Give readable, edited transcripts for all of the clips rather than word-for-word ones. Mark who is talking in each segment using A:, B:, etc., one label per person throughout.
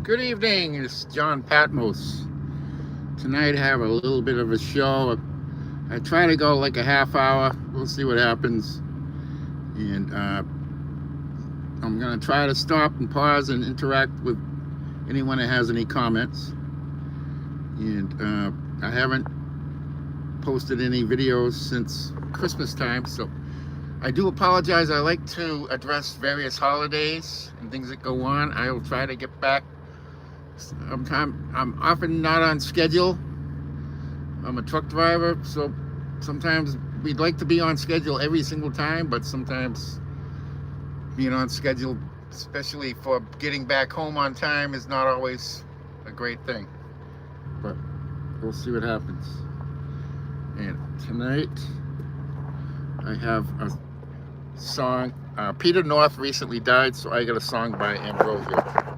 A: Good evening, it's John Patmos. Tonight I have a little bit of a show. I try to go like a half hour. We'll see what happens. And I'm going to try to stop and pause and interact with anyone that has any comments. And I haven't posted any videos since Christmas time, so I do apologize. I like to address various holidays and things that go on. I will try to get back. I'm often not on schedule. I'm a truck driver, so sometimes we'd like to be on schedule every single time, but sometimes being on schedule, especially for getting back home on time, is not always a great thing. But we'll see what happens. And tonight I have a song. Peter North recently died, so I got a song by Ambrosia.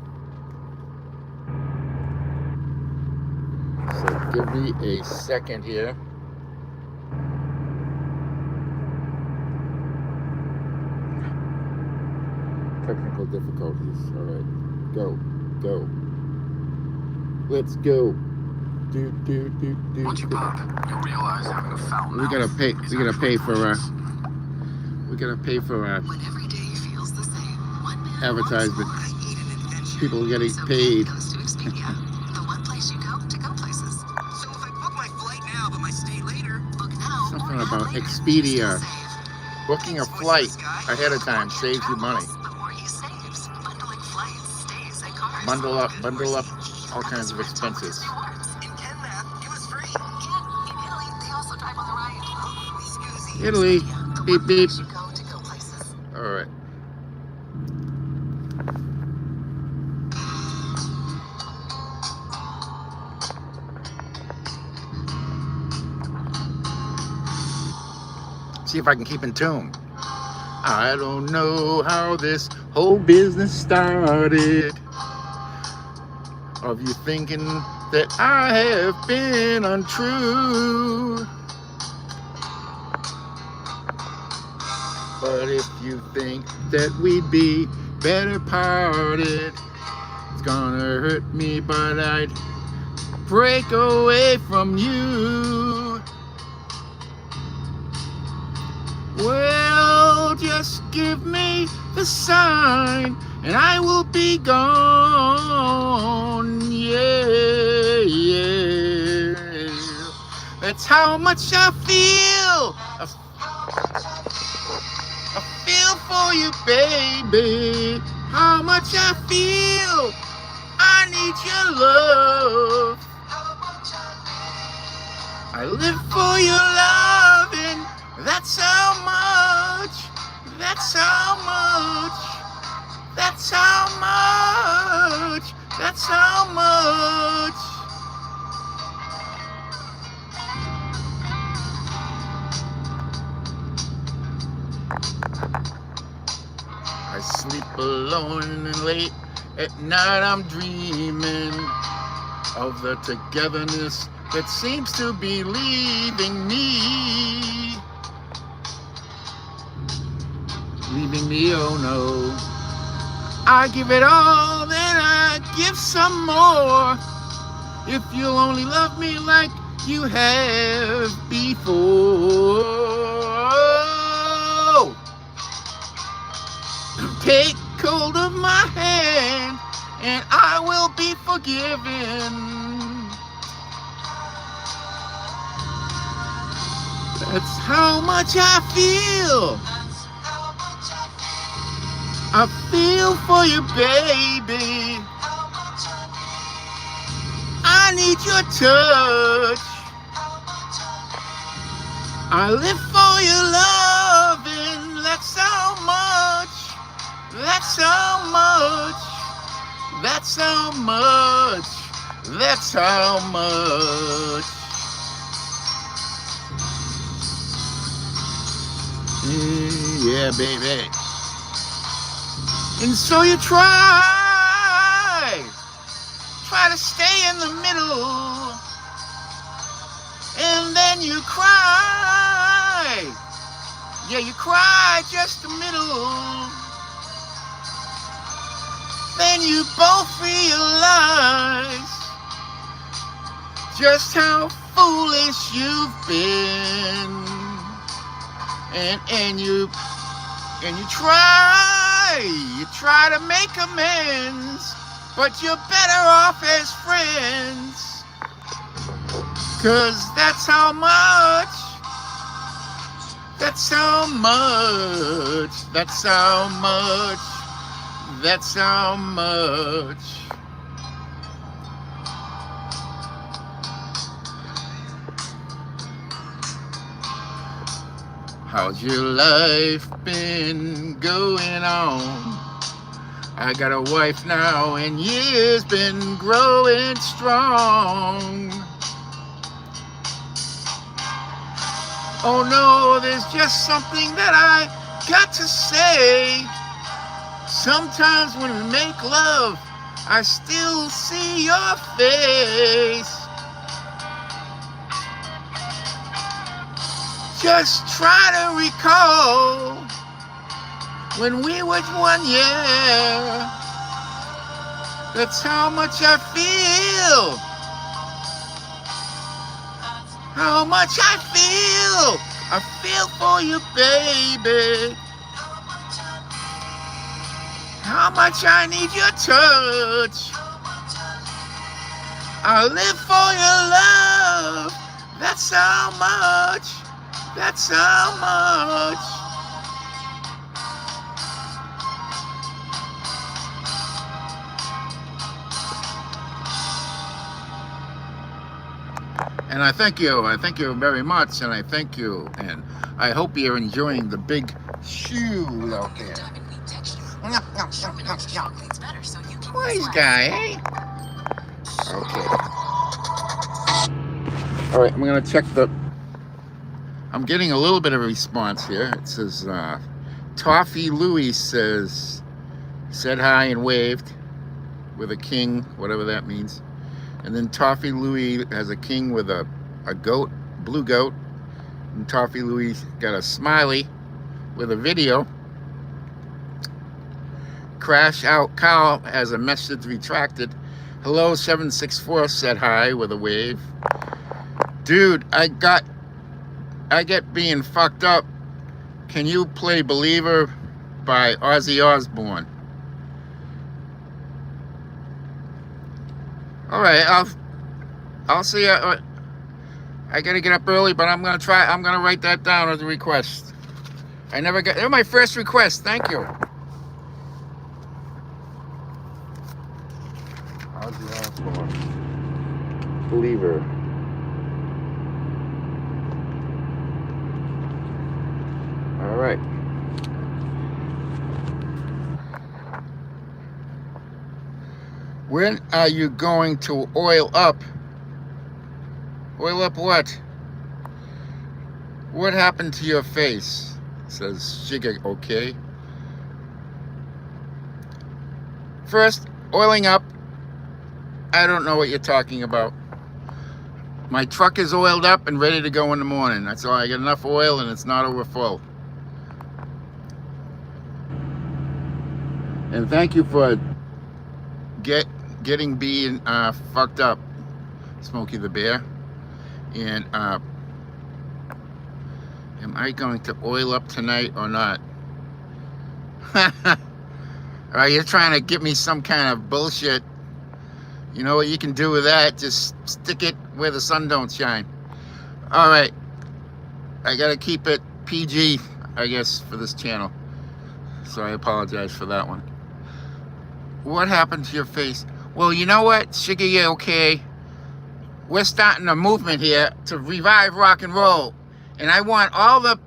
A: So give me a second here. Technical difficulties. All right, go. Let's go. Do.
B: Once you pop, you'll realize having a foul mouth.
A: We gotta pay for
B: When every day feels the same, one man
A: advertisement.
B: wants more. Eat an adventure.
A: People getting
B: So
A: paid.
B: goes to Expedia, the one place you go to go places. So if I book my flight now but my stay later, book now.
A: Something
B: or
A: about
B: not later.
A: Expedia.
B: Still save.
A: Booking a flight ahead of time saves you money.
B: The more he saves. Bundling flights, stays, and cars.
A: Bundle up all kinds of expenses.
B: In Ken Math, it was free. In Italy, they also drive on the right. Oh,
A: Italy. Beep, beep.
B: You go to go places.
A: All right. See if I can keep in tune. I don't know how this whole business started, of you thinking that I have been untrue. But if you think that we'd be better parted, it's gonna hurt me, but I'd break away from you. Well, just give me the sign and I will be gone. Yeah. That's how much I feel. I feel for you, baby. How much I feel. I need your love. I live for your loving. That's how much. That's how much. That's how much. That's how much. I sleep alone and late at night I'm dreaming of the togetherness that seems to be leaving me. Leaving me, oh no. I give it all, then I give some more. If you'll only love me like you have before. Take hold of my hand and I will be forgiven. That's how much I feel. I feel for you, baby. I need your touch. I live for your loving. That's how much. That's how much. That's how much. That's how much. Yeah, baby. And so you try to stay in the middle, and then you cry. Yeah, you cry just a middle. then you both realize just how foolish you've been. And you try to make amends, but you're better off as friends. 'Cause that's how much How's your life been going on? I got a wife now and years been growing strong. Oh no, there's just something that I got to say. Sometimes when we make love, I still see your face. Just try to recall when we were one year. That's how much I feel. How much I feel. I feel for you, baby. How much I need your touch. I live for your love. That's how much. That's how much. And I thank you very much, and I thank you, and I hope you're enjoying the big shoe out there. Wise guy, eh? Okay. All right, I'm gonna check the. I'm getting a little bit of a response here. It says, Toffee Louie said hi and waved with a king, whatever that means. And then Toffee Louie has a king with a goat, blue goat. And Toffee Louie got a smiley with a video. Crash Out Cow has a message retracted. Hello 764 said hi with a wave. Dude, I get being fucked up. Can you play Believer by Ozzy Osbourne? All right, I'll see you. I gotta get up early, but I'm gonna try. I'm gonna write that down as a request. I never got. They're my first request. Thank you. Ozzy Osbourne. Believer. All right. When are you going to oil up? Oil up what? What happened to your face? Says Shiga, okay. First, oiling up. I don't know what you're talking about. My truck is oiled up and ready to go in the morning. That's all. I got enough oil and it's not over full. And thank you for getting being fucked up, Smokey the Bear. And am I going to oil up tonight or not? Are you trying to give me some kind of bullshit? You know what you can do with that? Just stick it where the sun don't shine. All right, I gotta keep it PG, I guess, for this channel. So I apologize for that one. What happened to your face? Well, you know what, Shiggy, you okay? We're starting a movement here to revive rock and roll. And I want all the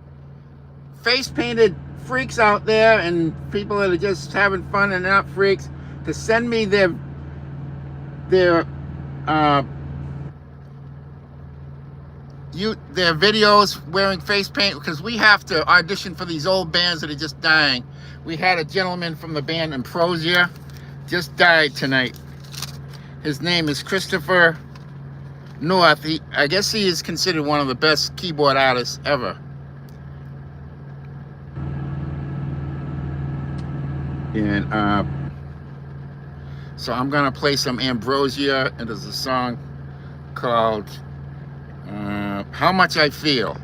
A: face-painted freaks out there and people that are just having fun and not freaks to send me their videos wearing face paint, because we have to audition for these old bands that are just dying. We had a gentleman from the band Ambrosia just died tonight. His name is Christopher North. I guess he is considered one of the best keyboard artists ever. And So I'm gonna play some Ambrosia, and there's a song called How Much I Feel.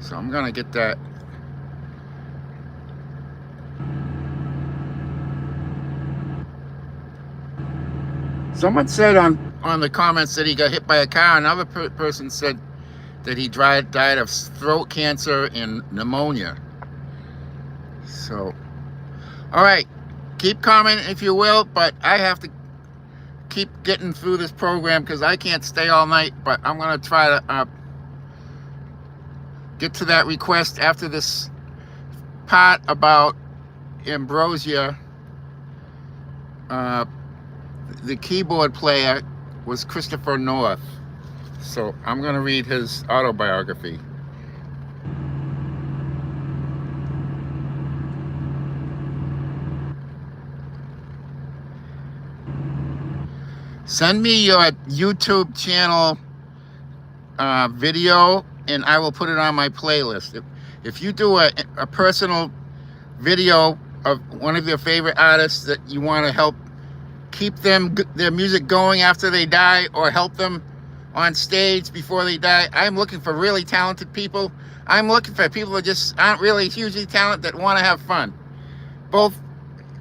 A: So I'm gonna get that. Someone said on the comments that he got hit by a car. Another person said that he died of throat cancer and pneumonia. So, all right, keep commenting if you will, but I have to keep getting through this program because I can't stay all night, but I'm going to try to get to that request after this part about Ambrosia. The keyboard player was Christopher North. So I'm going to read his autobiography. Send me your YouTube channel video and I will put it on my playlist. If you do a personal video of one of your favorite artists that you want to help keep their music going after they die, or help them on stage before they die. I'm looking for really talented people. I'm looking for people that just aren't really hugely talented that want to have fun. Both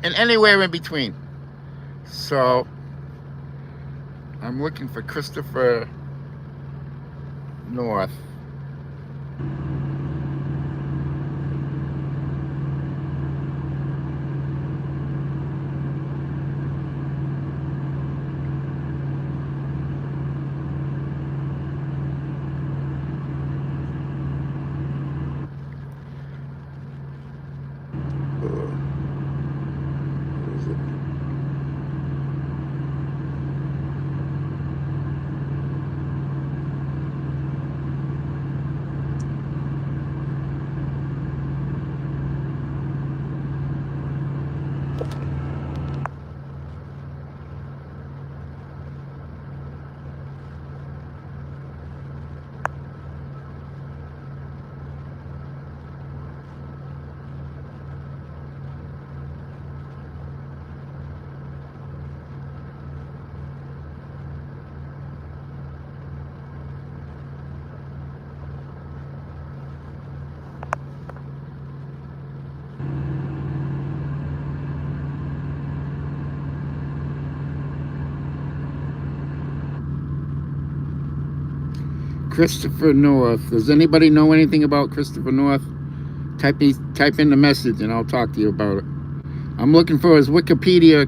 A: and anywhere in between. So I'm looking for Christopher North. Christopher North. Does anybody know anything about Christopher North? Type in the message and I'll talk to you about it. I'm looking for his Wikipedia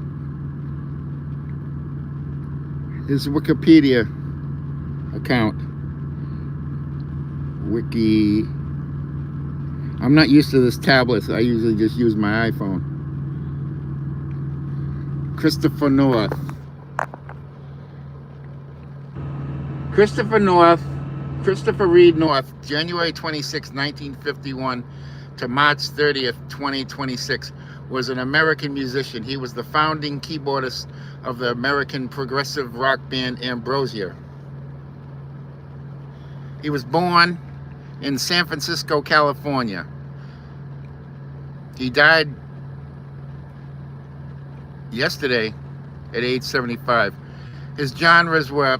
A: account. Wiki. I'm not used to this tablet, so I usually just use my iPhone. Christopher North. Christopher Reed North, January 26, 1951 to March 30th, 2026, was an American musician. He was the founding keyboardist of the American progressive rock band Ambrosia. He was born in San Francisco, California. He died yesterday at age 75. His genres were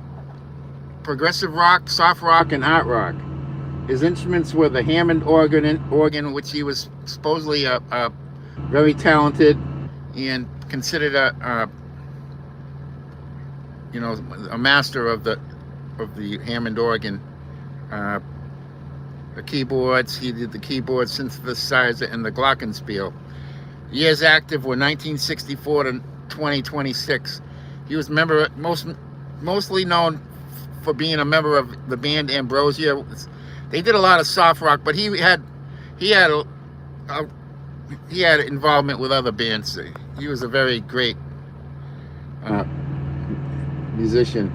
A: progressive rock, soft rock, and art rock. His instruments were the Hammond organ, which he was supposedly a very talented and considered a master of the Hammond organ. The keyboards, he did the keyboard synthesizer and the glockenspiel. Years active were 1964 to 2026. He was mostly known for being a member of the band Ambrosia. They did a lot of soft rock, but he had involvement with other bands. He was a very great musician.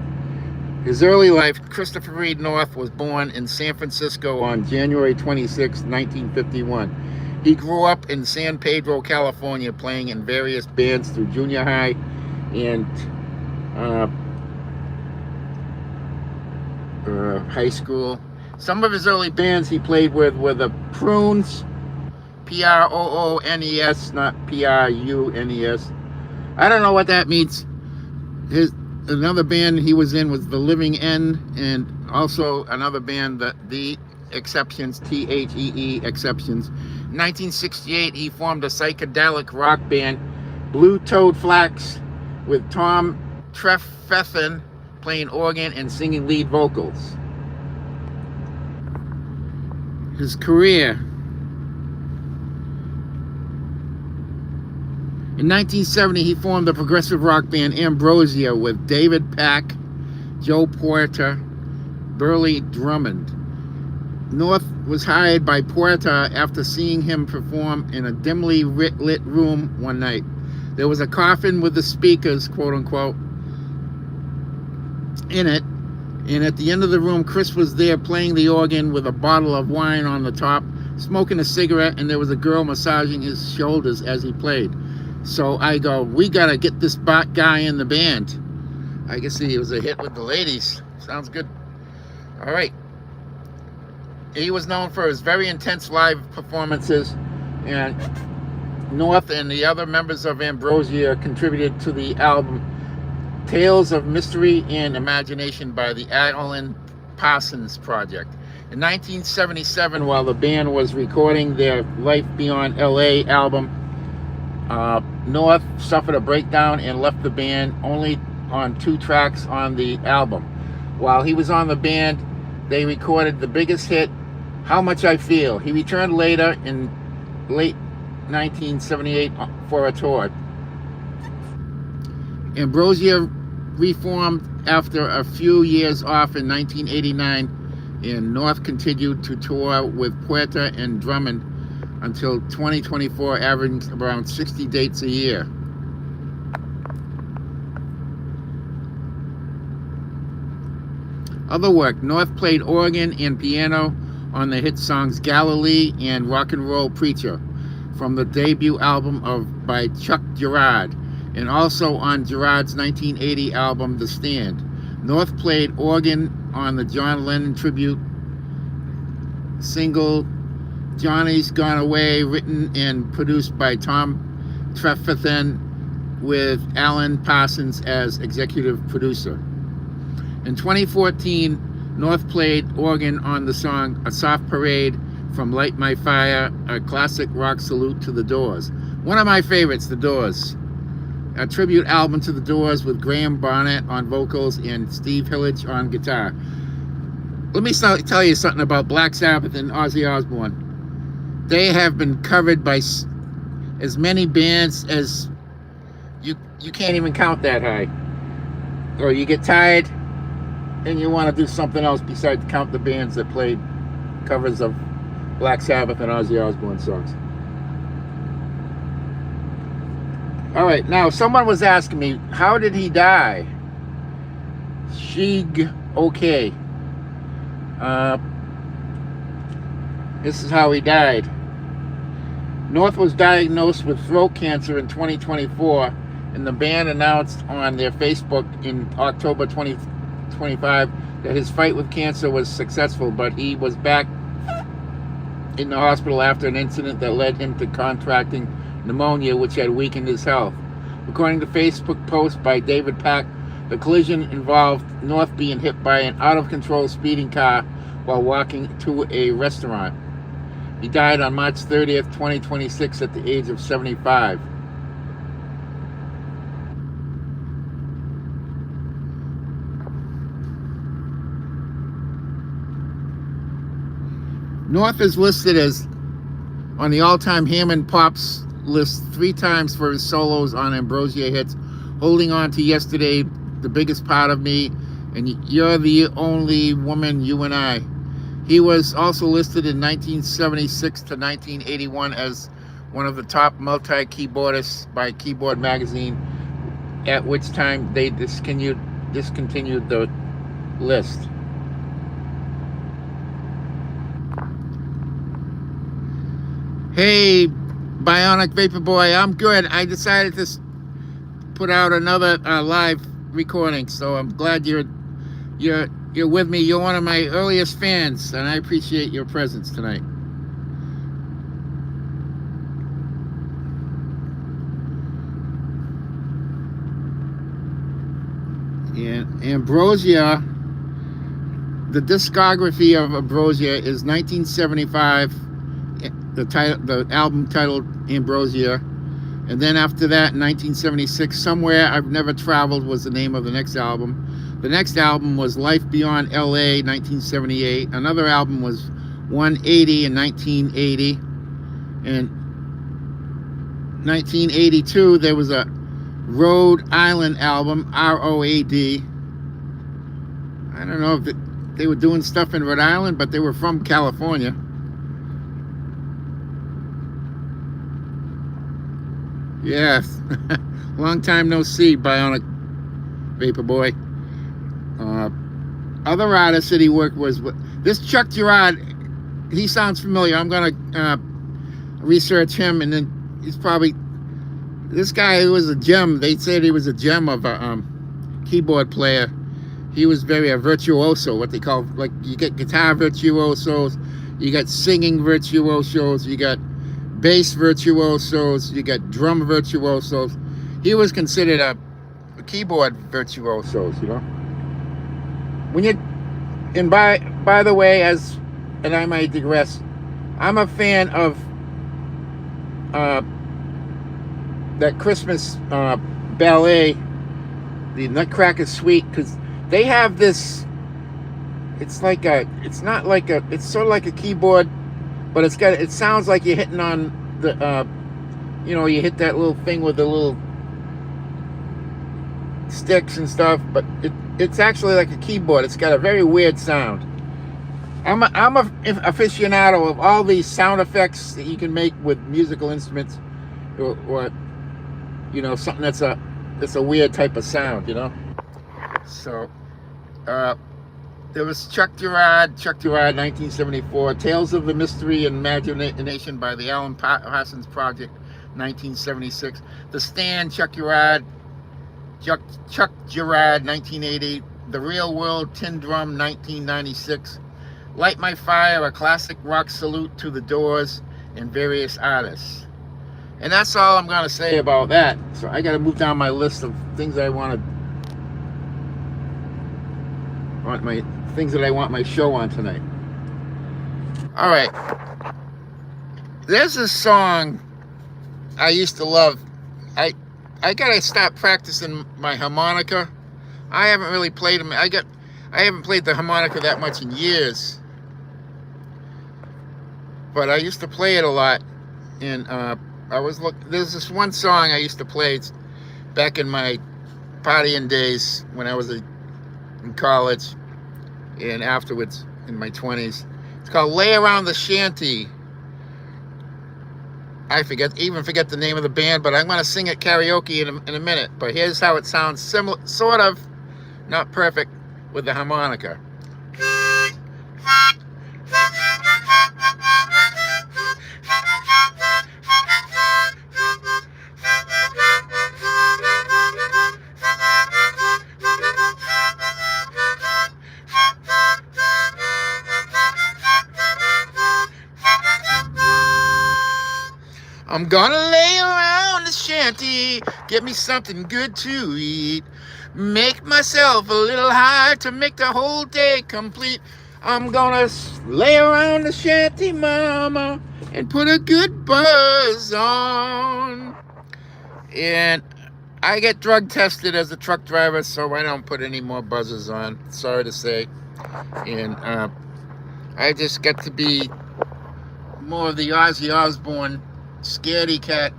A: His early life, Christopher Reed North was born in San Francisco on January 26, 1951. He grew up in San Pedro, California, playing in various bands through junior high and high school. Some of his early bands he played with were the Prunes, P-R-O-O-N-E-S, not P-R-U-N-E-S. I don't know what that means. Another band he was in was The Living End, and also another band, The Exceptions, THEE Exceptions. In 1968, he formed a psychedelic rock band, Blue Toed Flax, with Tom Trefethen playing organ and singing lead vocals. His career. In 1970, he formed the progressive rock band Ambrosia with David Pack, Joe Porter, Burley Drummond. North was hired by Porter after seeing him perform in a dimly lit room one night. There was a coffin with the speakers, quote unquote, in it, and at the end of the room, Chris was there playing the organ with a bottle of wine on the top, smoking a cigarette, and there was a girl massaging his shoulders as he played. So I go, we gotta get this guy in the band. I guess he was a hit with the ladies. Sounds good. All right. He was known for his very intense live performances, and North and the other members of Ambrosia contributed to the album Tales of Mystery and Imagination by the Alan Parsons Project. In 1977, while the band was recording their Life Beyond LA album, North suffered a breakdown and left the band only on 2 tracks on the album. While he was on the band, they recorded the biggest hit, How Much I Feel. He returned later in late 1978 for a tour. Ambrosia reformed after a few years off in 1989, and North continued to tour with Porter and Drummond until 2024, averaging around 60 dates a year. Other work: North played organ and piano on the hit songs Galilee and Rock and Roll Preacher from the debut album by Chuck Girard, and also on Girard's 1980 album The Stand. North played organ on the John Lennon tribute single Johnny's Gone Away, written and produced by Tom Trefethen, with Alan Parsons as executive producer. In 2014, North played organ on the song A Soft Parade from Light My Fire, a classic rock salute to the Doors. One of my favorites, the Doors. A tribute album to the Doors with Graham Barnett on vocals and Steve Hillage on guitar. Let me tell you something about Black Sabbath and Ozzy Osbourne. They have been covered by as many bands as you can't even count that high. Or you get tired and you want to do something else besides count the bands that played covers of Black Sabbath and Ozzy Osbourne songs. All right, now someone was asking me, how did he die? Okay. This is how he died. North was diagnosed with throat cancer in 2024, and the band announced on their Facebook in October 2025 that his fight with cancer was successful, but he was back in the hospital after an incident that led him to contracting pneumonia, which had weakened his health. According to a Facebook post by David Pack, the collision involved North being hit by an out-of-control speeding car while walking to a restaurant. He died on March 30th, 2026 at the age of 75. North is listed as on the all-time Hammond Pops list 3 times for his solos on Ambrosia hits, Holding On to Yesterday, The Biggest Part of Me, and You're the Only Woman, You and I. He was also listed in 1976 to 1981 as one of the top multi-keyboardists by Keyboard Magazine, at which time they discontinued the list. Hey, Bionic Vapor Boy, I'm good. I decided to put out another live recording, so I'm glad you're with me. You're one of my earliest fans, and I appreciate your presence tonight. And Ambrosia, the discography of Ambrosia is 1975, the album titled Ambrosia. And then after that, 1976, Somewhere I've Never Traveled was the name of the next album. The next album was Life Beyond LA, 1978. Another album was 180 in 1980. And 1982, there was a Rhode Island album, R-O-A-D. I don't know if they were doing stuff in Rhode Island, but they were from California. Yes. Long time no see, Bionic Vapor Boy. Other artists that he worked with, this Chuck Girard, he sounds familiar. I'm going to research him, and then he's probably, this guy who was a gem. They said he was a gem of a keyboard player. He was very a virtuoso, what they call, like, you get guitar virtuosos, you got singing virtuosos, you got bass virtuosos, you got drum virtuosos. He was considered a keyboard virtuosos, you know. When you, and by the way, and I might digress, I'm a fan of that Christmas ballet, the Nutcracker Suite, because they have this, it's like it's not like it's sort of like a keyboard, but it sounds like you're hitting on the, you know, you hit that little thing with the little sticks and stuff, but it's actually like a keyboard. It's got a very weird sound. I'm a aficionado of all these sound effects that you can make with musical instruments, or you know, something that's a weird type of sound, you know. So there was Chuck Girard, 1974, Tales of the Mystery and Imagination by the Alan Parsons Project, 1976. The Stand, Chuck Girard, 1980. The Real World, Tin Drum, 1996. Light My Fire, a classic rock salute to the Doors and various artists. And that's all I'm going to say about that. So I got to move down my list of things I want my show on tonight. All right. There's a song I used to love. I got to stop practicing my harmonica. I haven't really played them. I haven't played the harmonica that much in years. But I used to play it a lot. And there's this one song I used to play back in my partying days when I was in college and afterwards in my 20s. It's called Lay Around the Shanty. I forget the name of the band, but I'm going to sing it karaoke in a minute. But here's how it sounds, similar, sort of, not perfect, with the harmonica. I'm gonna lay around the shanty, get me something good to eat, make myself a little high to make the whole day complete. I'm gonna lay around the shanty, mama, and put a good buzz on. And I get drug tested as a truck driver, so I don't put any more buzzers on, sorry to say. And I just get to be more of the Ozzy Osbourne scaredy cat,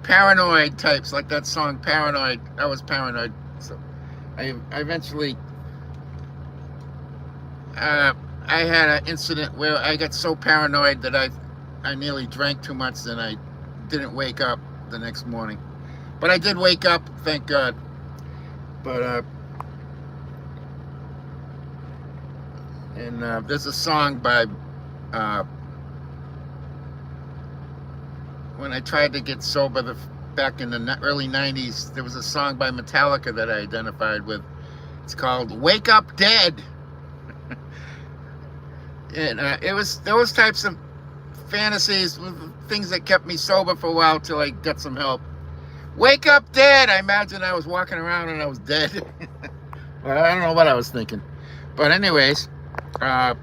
A: paranoid types, like that song Paranoid. I was paranoid, so I eventually I had an incident where I got so paranoid that I nearly drank too much and I didn't wake up the next morning. But I did wake up, thank God. But there's a song by when I tried to get sober back in the early 90s, there was a song by Metallica that I identified with. It's called Wake Up Dead. And it was those types of fantasies, things that kept me sober for a while till I got some help. Wake up dead. I imagine I was walking around and I was dead. Well, I don't know what I was thinking. But anyways, I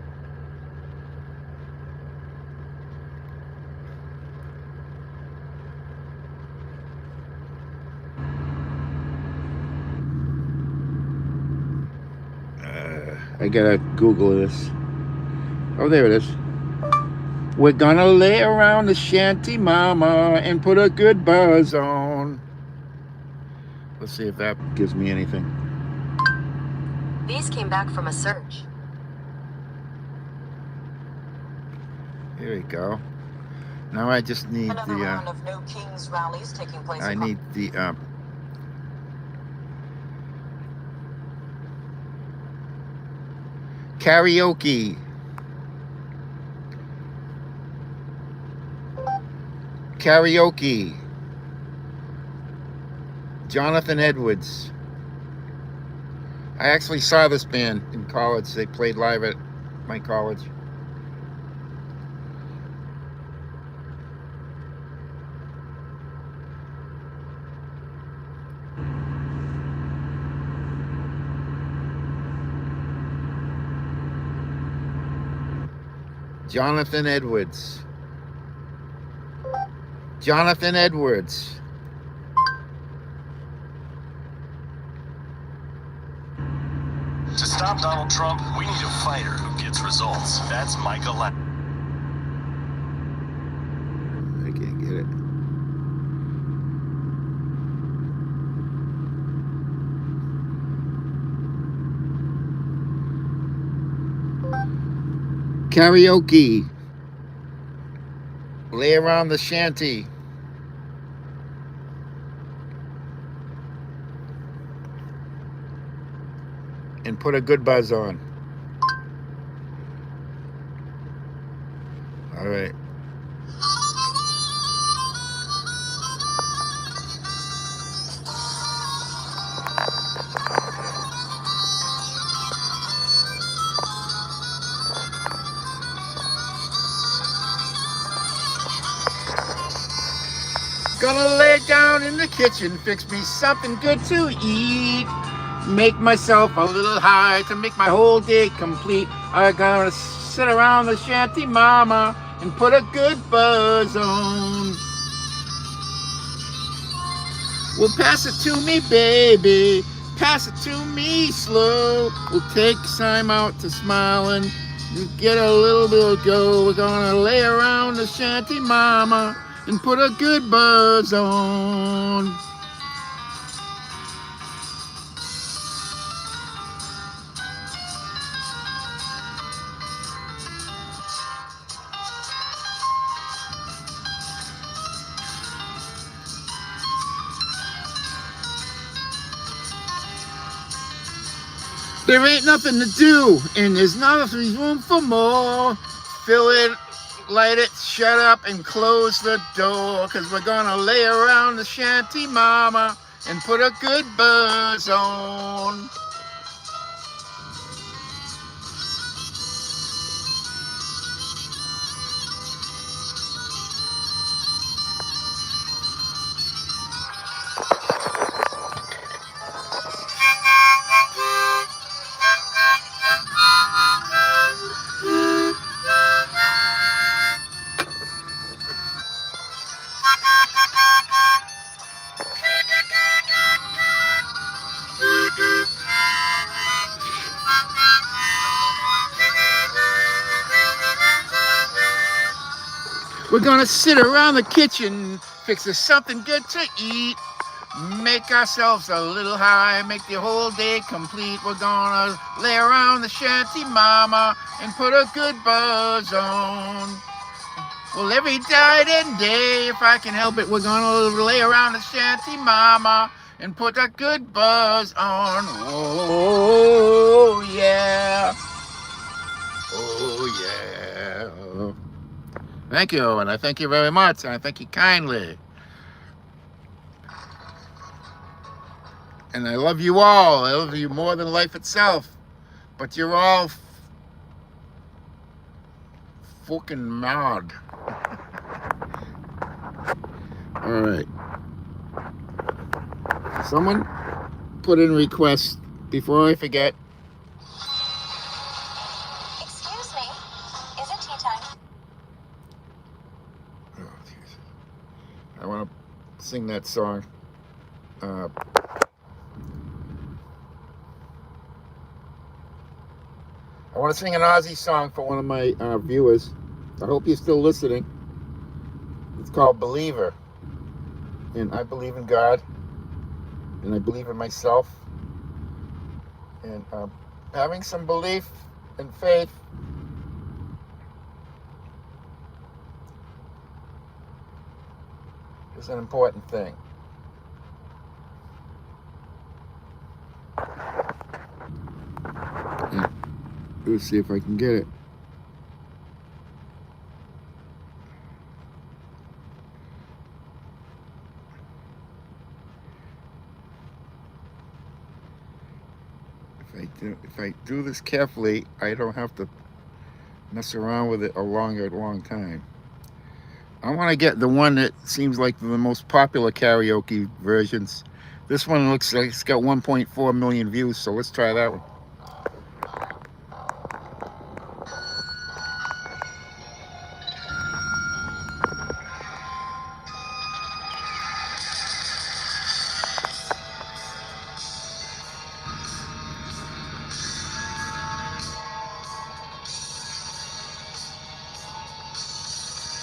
A: gotta Google this. Oh, there it is. We're gonna lay around the shanty, mama, and put a good buzz on. Let's see if that gives me anything.
C: These came back from a search.
A: Here we go. Now I just need
C: Another round of No Kings rallies taking place.
A: I need the karaoke. Karaoke. Jonathan Edwards. I actually saw this band in college. They played live at my college. Jonathan Edwards. Jonathan Edwards.
D: To stop Donald Trump, we need a fighter who gets results. That's Michael.
A: I can't get it. Karaoke. Lay around the shanty. And put a good buzz on. All right. Gonna lay down in the kitchen, fix me something good to eat. Make myself a little high to make my whole day complete. I'm gonna sit around the shanty, mama, and put a good buzz on. Well, pass it to me, baby. Pass it to me slow. We'll take time out to smile and get a little bit of go. We're gonna lay around the shanty, mama, and put a good buzz on. There ain't nothing to do, and there's not room for more. Fill it, light it, shut up, and close the door. Cause we're gonna lay around the shanty, mama, and put a good buzz on. We're gonna sit around the kitchen, fix us something good to eat, make ourselves a little high, make the whole day complete. We're gonna lay around the shanty, mama, and put a good buzz on. Well, every night and day, if I can help it, we're gonna lay around the shanty, mama, and put a good buzz on. Oh, yeah. Oh, yeah. Thank you, and I thank you very much, and I thank you kindly. And I love you all. I love you more than life itself. But you're all fucking mad. All right. Someone put in requests before I forget.
C: Excuse me, is it tea time?
A: Oh, geez. I want to sing that song. I want to sing an Ozzy song for one of my viewers. I hope you're still listening. It's called Believer. And I believe in God. And I believe in myself. And having some belief and faith is an important thing. Yeah. Let's see if I can get it. If I do this carefully, I don't have to mess around with it a long time. I want to get the one that seems like the most popular karaoke versions. This one looks like it's got 1.4 million views, so let's try that one.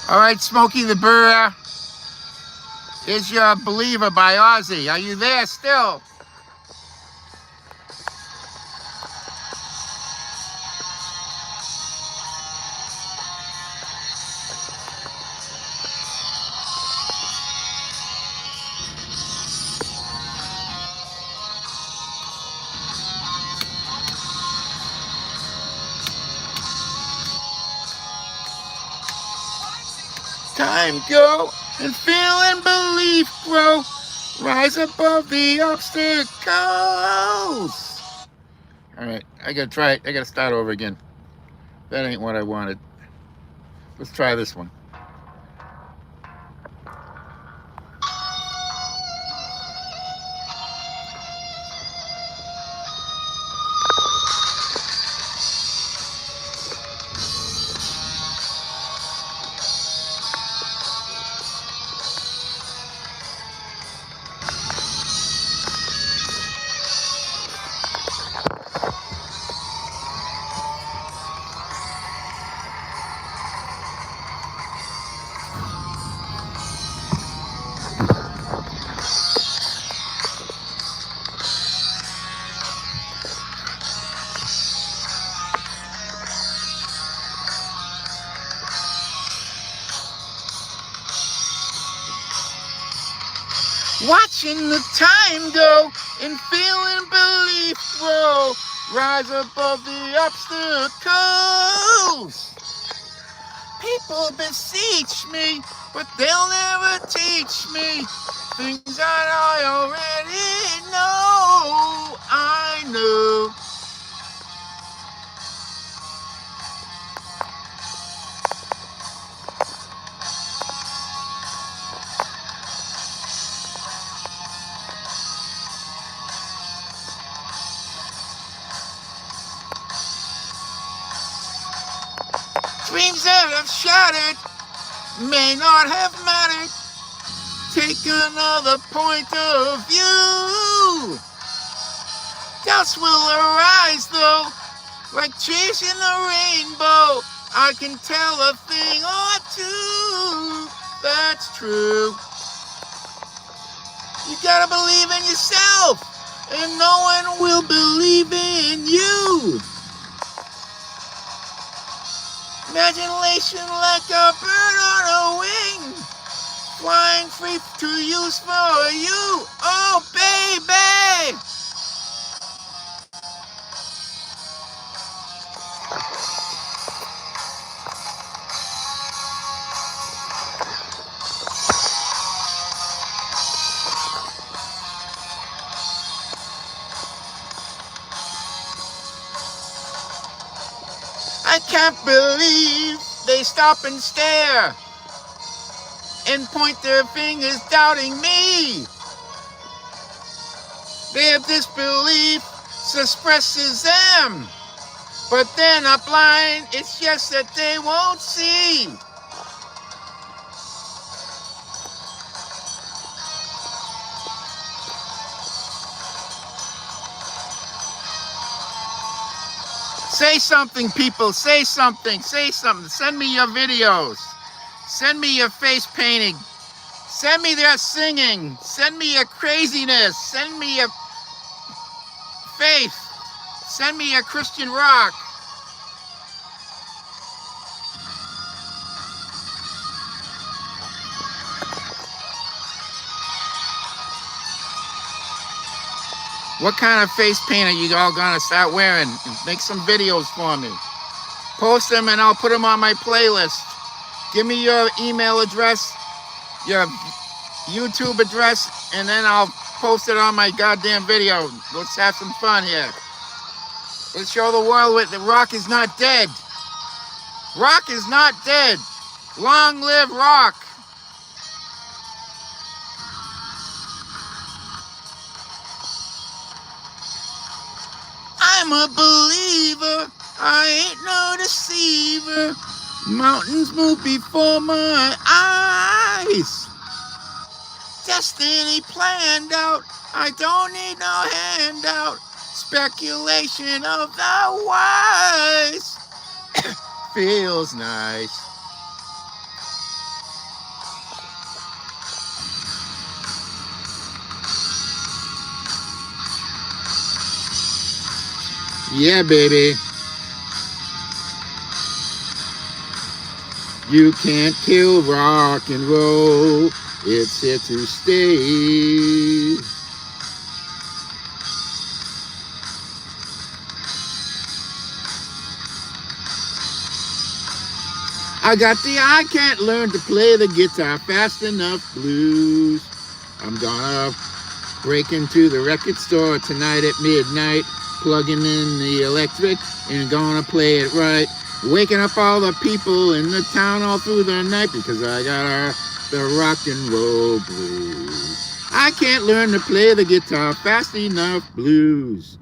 A: All right, Smokey the Bear. Here's your Believer by Ozzy. Are you there still? Time go and feeling belief grow. Rise above the obstacles. All right, I gotta try it. I gotta start over again. That ain't what I wanted. Let's try this one. Watching the time go and feeling belief grow. Rise above the obstacles. People beseech me, but they'll never teach me things that I already know. I know. Dreams that have shattered may not have mattered. Take another point of view. Doubts will arise though, like chasing a rainbow. I can tell a thing or two that's true. You gotta believe in yourself, and no one will believe in you. Imagination like a bird on a wing, flying free to use for you. Oh, baby! I can't believe they stop and stare and point their fingers doubting me. Their disbelief suppresses them. But they're not blind, it's just that they won't see. Say something, people. Say something. Say something. Send me your videos. Send me your face painting. Send me their singing. Send me your craziness. Send me your faith. Send me your Christian rock. What kind of face paint are you all gonna start wearing? Make some videos for me. Post them and I'll put them on my playlist. Give me your email address, your YouTube address, and then I'll post it on my goddamn video. Let's have some fun here. Let's show the world that rock is not dead. Rock is not dead. Long live rock. I'm a believer, I ain't no deceiver. Mountains move before my eyes. Destiny planned out, I don't need no handout. Speculation of the wise feels nice. Yeah, baby. You can't kill rock and roll. It's here to stay. I can't learn to play the guitar fast enough blues. I'm gonna break into the record store tonight at midnight, plugging in the electric and gonna play it right. Waking up all the people in the town all through the night because I got the rock and roll blues. I can't learn to play the guitar fast enough blues.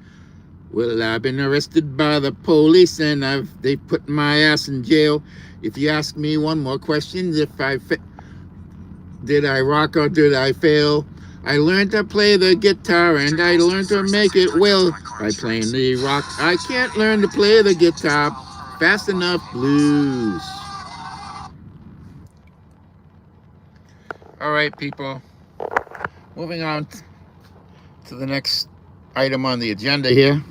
A: Well, I've been arrested by the police and they put my ass in jail. If you ask me one more question, did I rock or did I fail? I learned to play the guitar and I learned to make it well by playing the rock. I can't learn to play the guitar fast enough blues. All right, people. Moving on to the next item on the agenda here.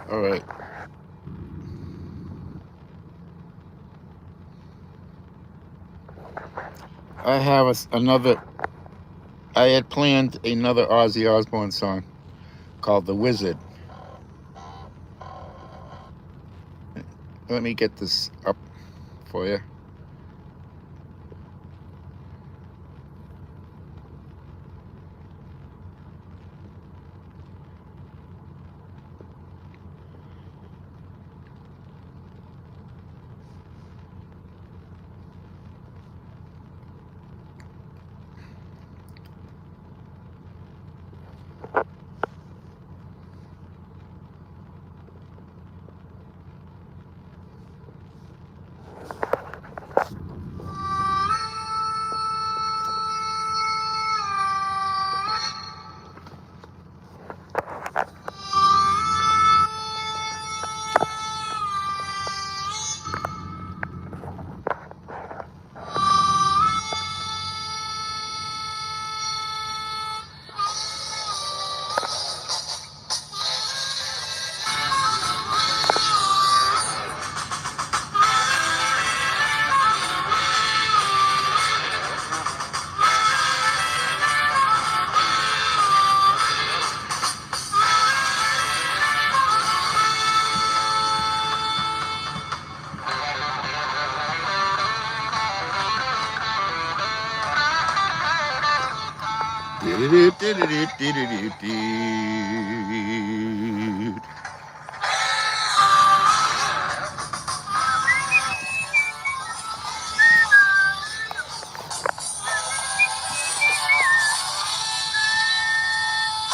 A: All right. I have I had planned another Ozzy Osbourne song called The Wizard. Let me get this up for you.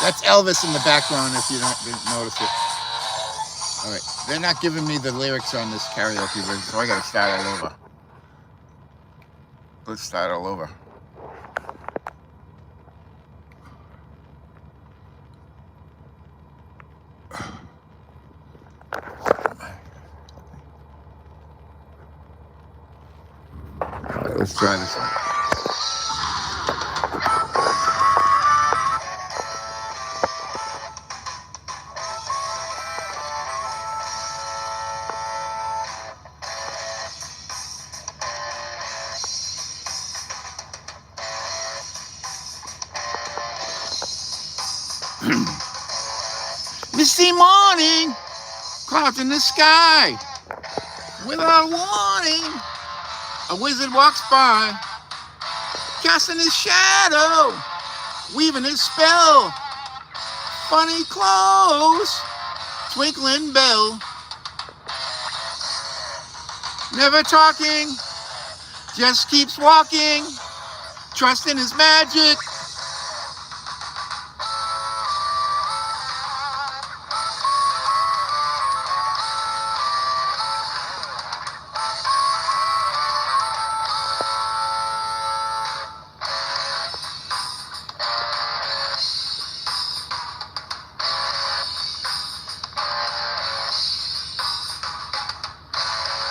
A: That's Elvis in the background if you didn't notice it. All right, they're not giving me the lyrics on this karaoke version, so I gotta start all over. Let's start all over. All right, let's try this one. Misty morning, clouds in the sky. Without warning, a wizard walks by, casting his shadow, weaving his spell. Funny clothes, twinkling bell. Never talking, just keeps walking, trusting his magic.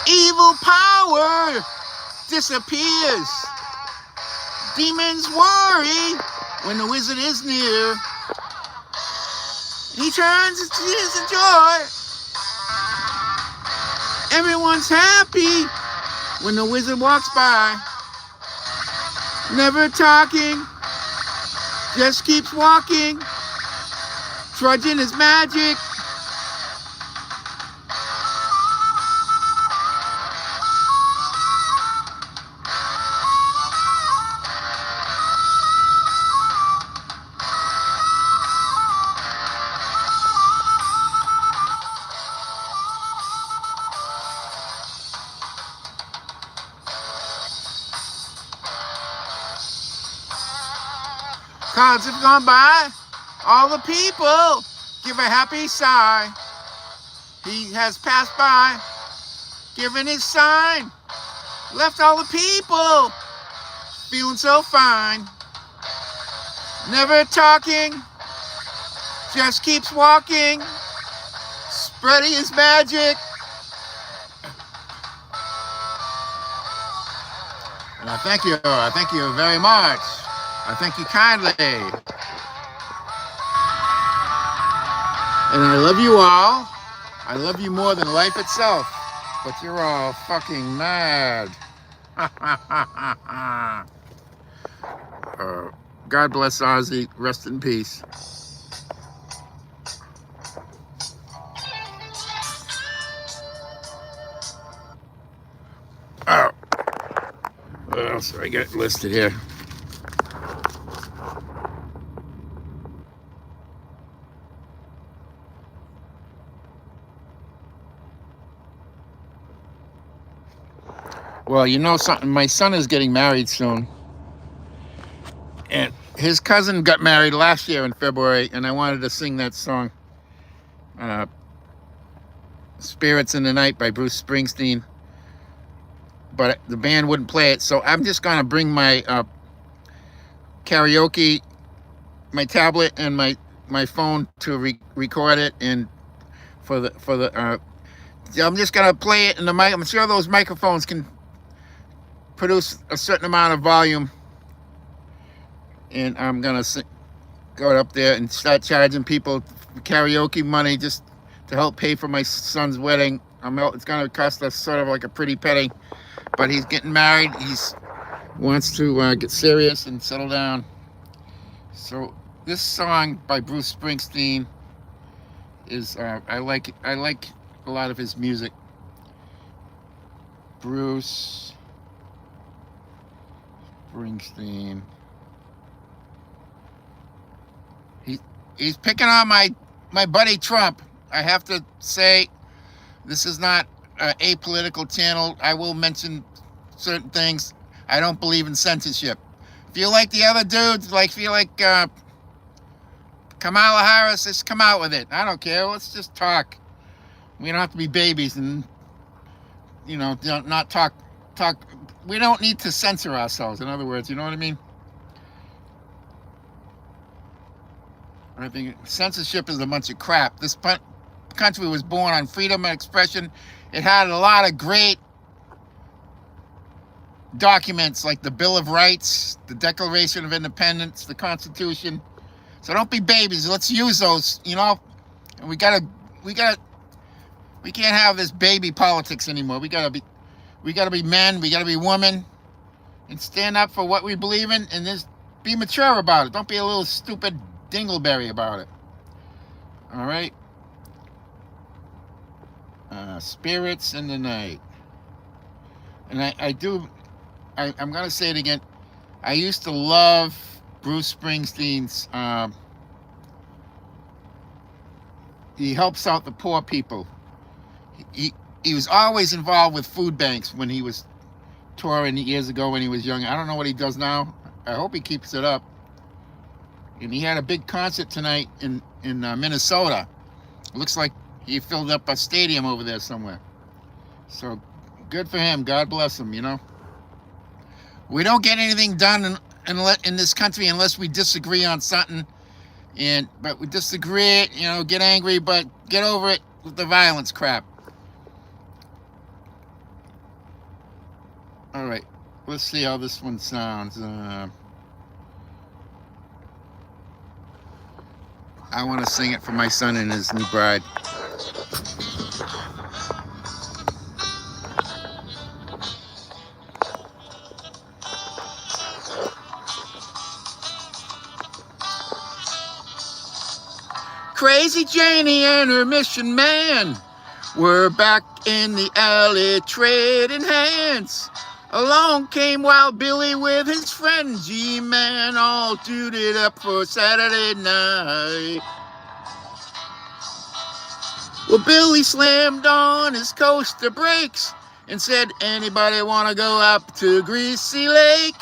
A: Evil power disappears. Demons worry when the wizard is near. He turns to tears of joy. Everyone's happy when the wizard walks by. Never talking, just keeps walking, trudging his magic. Clouds have gone by, all the people give a happy sigh. He has passed by, given his sign, left all the people feeling so fine. Never talking, just keeps walking, spreading his magic. And I thank you very much. I thank you kindly. And I love you all. I love you more than life itself. But you're all fucking mad. God bless Ozzy. Rest in peace. Oh. What else I got listed here? Well, you know something, my son is getting married soon. And his cousin got married last year in February, and I wanted to sing that song, Spirits in the Night by Bruce Springsteen. But the band wouldn't play it, so I'm just going to bring my karaoke, my tablet, and my phone to record it. And I'm just going to play it in the mic. I'm sure those microphones can produce a certain amount of volume, and I'm gonna go up there and start charging people karaoke money just to help pay for my son's wedding. It's gonna cost us sort of like a pretty penny, but he's getting married. He wants to get serious and settle down. So this song by Bruce Springsteen is I like a lot of his music. Bruce Springsteen. he's picking on my buddy Trump. I have to say, this is not a apolitical channel. I will mention certain things. I don't believe in censorship. If you like the other dudes, like feel like Kamala Harris, just come out with it. I don't care. Let's just talk. We don't have to be babies and, you know, not talk. We don't need to censor ourselves. In other words, you know what I mean? I think censorship is a bunch of crap. This country was born on freedom of expression. It had a lot of great documents like the Bill of Rights, the Declaration of Independence, the Constitution. So don't be babies. Let's use those, you know. And we can't have this baby politics anymore. We gotta be men. We gotta be women, and stand up for what we believe in, and just be mature about it. Don't be a little stupid dingleberry about it. All right. Spirits in the night. And I'm gonna say it again. I used to love Bruce Springsteen's. He helps out the poor people. He was always involved with food banks when he was touring years ago when he was young. I don't know what he does now. I hope he keeps it up. And he had a big concert tonight in Minnesota. It looks like he filled up a stadium over there somewhere. So good for him. God bless him, you know. We don't get anything done in this country unless we disagree on something. But we disagree, you know, get angry, but get over it with the violence crap. All right, let's see how this one sounds. I want to sing it for my son and his new bride. Crazy Janie and her mission man were back in the alley trading hands. Along came Wild Billy with his friend G-Man, all suited up for Saturday night. Well, Billy slammed on his coaster brakes and said, anybody want to go up to Greasy Lake?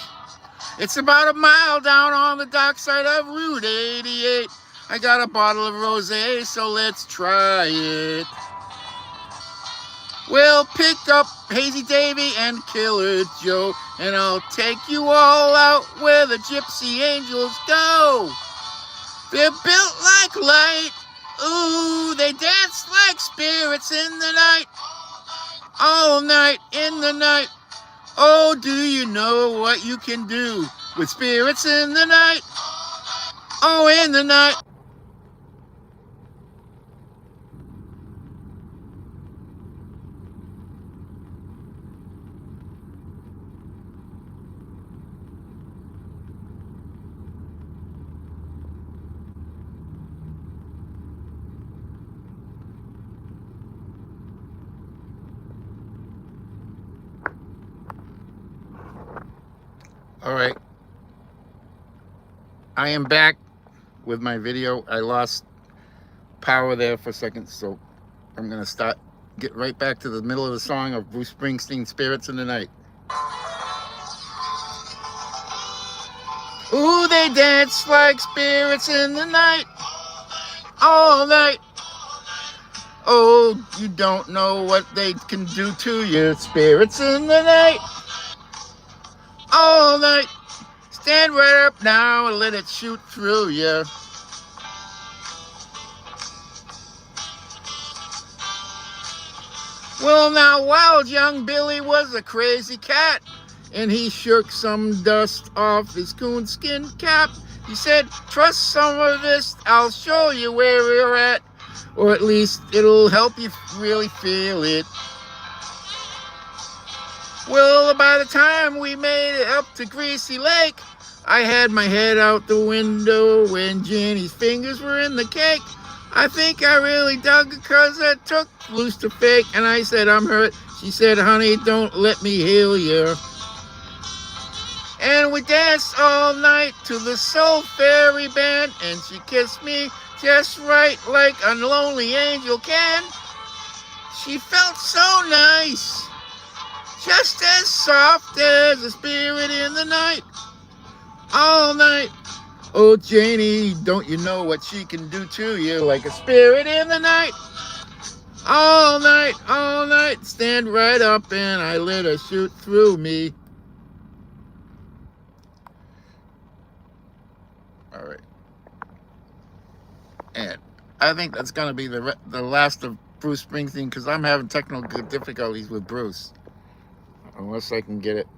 A: It's about a mile down on the dockside of Route 88. I got a bottle of rosé, so let's try it. We'll pick up Hazy Davy and Killer Joe, and I'll take you all out where the gypsy angels go. They're built like light, ooh, they dance like spirits in the night, all night in the night. Oh, do you know what you can do with spirits in the night? Oh, in the night. All right, I am back with my video. I lost power there for a second, so I'm gonna get right back to the middle of the song of Bruce Springsteen, Spirits in the Night. Ooh, they dance like spirits in the night, all night. Oh, you don't know what they can do to you, spirits in the night, all night. Stand right up now and let it shoot through you. Well, now, wild young Billy was a crazy cat, and he shook some dust off his coonskin cap. He said, trust some of this, I'll show you where we're at, or at least it'll help you really feel it. Well, by the time we made it up to Greasy Lake, I had my head out the window when Jenny's fingers were in the cake. I think I really dug it 'cause I took loose to fake, and I said, I'm hurt. She said, honey, don't let me heal you. And And we danced all night to the Soul Fairy Band, and she kissed me just right like a lonely angel can. She felt so nice, just as soft as a spirit in the night, all night. Oh, Janie, don't you know what she can do to you like a spirit in the night? All night, stand right up and I let her shoot through me. All right. And I think that's going to be the last of Bruce Springsteen, because I'm having technical difficulties with Bruce. Unless I can get it